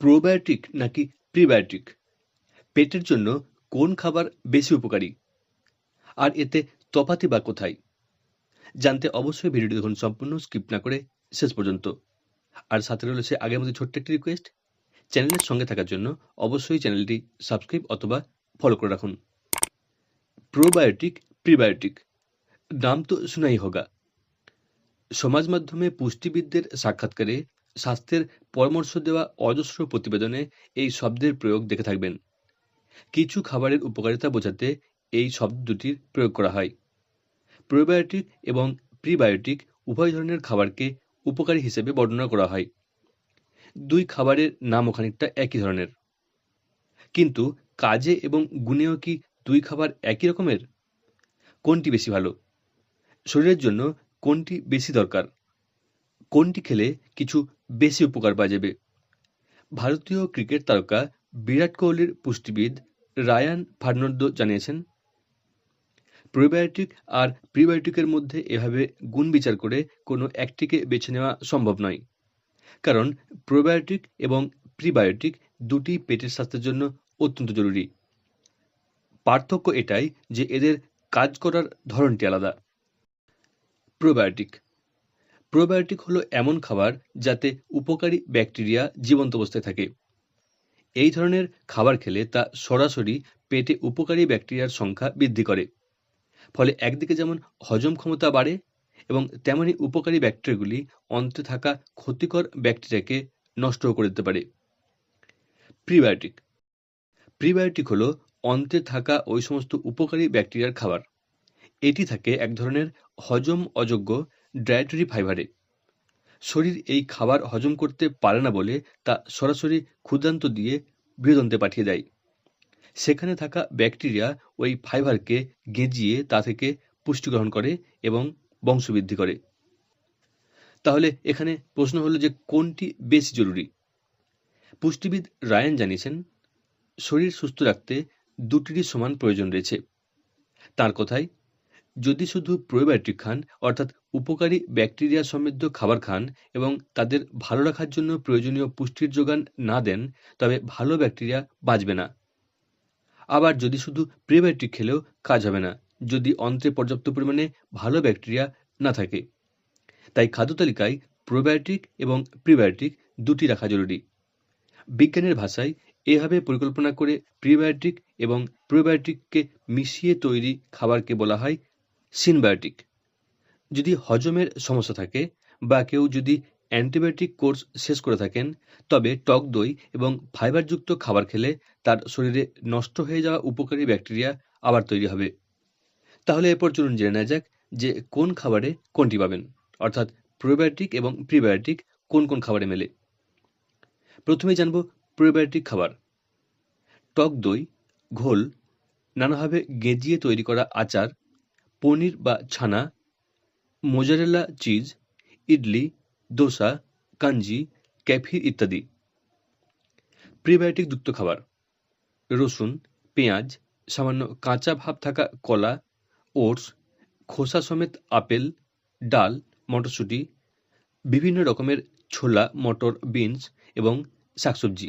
Probiotic নাকি prebiotic? পেটের জন্য কোন খাবার বেশি উপকারী? আর এতে তফাৎই বা কোথায়? জানতে অবশ্যই ভিডিওটি দেখুন সম্পূর্ণ, স্কিপ না করে শেষ পর্যন্ত। আর সাথে রয়েছে আগের মতো ছোট্ট একটি রিকোয়েস্ট, চ্যানেলের সঙ্গে থাকার জন্য অবশ্যই চ্যানেলটি সাবস্ক্রাইব অথবা ফলো করে রাখুন। প্রোবায়োটিক, প্রিবায়োটিক, নাম তো শোনাই হোগা। সমাজ মাধ্যমে পুষ্টিবিদদের সাক্ষাৎকারে, স্বাস্থ্যের পরামর্শ দেওয়া অজস্র প্রতিবেদনে এই শব্দের প্রয়োগ দেখে থাকবেন। কিছু খাবারের উপকারিতা বোঝাতে এই শব্দ দুটির প্রয়োগ করা হয়। প্রোবায়োটিক এবং প্রিবায়োটিক উভয় ধরনের খাবারকে উপকারী হিসেবে বর্ণনা করা হয়। দুই খাবারের নামও খানিকটা একই ধরনের, কিন্তু কাজে এবং গুণেও কি দুই খাবার একই রকমের? কোনটি বেশি ভালো? শরীরের জন্য কোনটি বেশি দরকার? কোনটি খেলে কিছু বেশি উপকার পাওয়া যাবে? ভারতীয় ক্রিকেট তারকা বিরাট কোহলির পুষ্টিবিদ রায়ান ফার্নান্ডো জানিয়েছেন, প্রোবায়োটিক আর প্রিবায়োটিকের মধ্যে এভাবে গুণ বিচার করে কোনো একটিকে বেছে নেওয়া সম্ভব নয়। কারণ প্রোবায়োটিক এবং প্রিবায়োটিক দুটি পেটের স্বাস্থ্যের জন্য অত্যন্ত জরুরি। পার্থক্য এটাই যে এদের কাজ করার ধরনটি আলাদা। প্রোবায়োটিক প্রোবায়োটিক হলো এমন খাবার যাতে উপকারী ব্যাকটেরিয়া জীবন্ত অবস্থায় থাকে। এই ধরনের খাবার খেলে তা সরাসরি পেটে উপকারী ব্যাকটেরিয়ার সংখ্যা বৃদ্ধি করে। ফলে একদিকে যেমন হজম ক্ষমতা বাড়ে এবং তেমনি উপকারী ব্যাকটেরিয়াগুলি অন্ত্রে থাকা ক্ষতিকর ব্যাকটেরিয়াকে নষ্ট করে দিতে পারে। প্রিবায়োটিক প্রিবায়োটিক হলো অন্ত্রে থাকা ওই সমস্ত উপকারী ব্যাকটেরিয়ার খাবার। এটি থাকে এক ধরনের হজম অযোগ্য ডায়েটরি ফাইবারে। শরীর এই খাবার হজম করতে পারে না বলে তা সরাসরি ক্ষুদ্রান্ত দিয়ে বৃহদন্তে পাঠিয়ে দেয়। সেখানে থাকা ব্যাকটেরিয়া ওই ফাইবারকে গেঁজিয়ে তা থেকে পুষ্টি গ্রহণ করে এবং বংশবৃদ্ধি করে। তাহলে এখানে প্রশ্ন হলো যে কোনটি বেশি জরুরি? পুষ্টিবিদ রায়ান জানিয়েছেন, শরীর সুস্থ রাখতে দুটিরই সমান প্রয়োজন রয়েছে। তার কথায়, যদি শুধু প্রোবায়োটিক খান, অর্থাৎ উপকারী ব্যাকটেরিয়া সমৃদ্ধ খাবার খান এবং তাদের ভালো রাখার জন্য প্রয়োজনীয় পুষ্টির যোগান না দেন, তবে ভালো ব্যাকটেরিয়া বাঁচবে না। আবার যদি শুধু প্রিবায়োটিক খেলেও কাজ হবে না, যদি অন্ত্রে পর্যাপ্ত পরিমাণে ভালো ব্যাকটেরিয়া না থাকে। তাই খাদ্য তালিকায় প্রোবায়োটিক এবং প্রিবায়োটিক দুটি রাখা জরুরি। বিজ্ঞানের ভাষায় এভাবে পরিকল্পনা করে প্রিবায়োটিক এবং প্রোবায়োটিককে মিশিয়ে তৈরি খাবারকে বলা হয় সিনবায়োটিক। যদি হজমের সমস্যা থাকে বা কেউ যদি অ্যান্টিবায়োটিক কোর্স শেষ করে থাকেন, তবে টক দই এবং ফাইবারযুক্ত খাবার খেলে তার শরীরে নষ্ট হয়ে যাওয়া উপকারী ব্যাকটেরিয়া আবার তৈরি হবে। তাহলে এরপর চলুন জেনে নেওয়া যাক যে কোন খাবারে কোনটি পাবেন, অর্থাৎ প্রোবায়োটিক এবং প্রিবায়োটিক কোন কোন খাবারে মেলে। প্রথমেই জানব প্রোবায়োটিক খাবার। টক দই, ঘোল, নানাভাবে গেঁজিয়ে তৈরি করা আচার, পনির বা ছানা, মোজারেলা চিজ, ইডলি, দোসা, কাঞ্জি, ক্যাফির ইত্যাদি। প্রিবায়োটিক যুক্ত খাবার: রসুন, পেঁয়াজ, সামান্য কাঁচা ভাব থাকা কলা, ওটস, খোসা সমেত আপেল, ডাল, মটরশুঁটি, বিভিন্ন রকমের ছোলা, মটর, বিনস এবং শাকসবজি।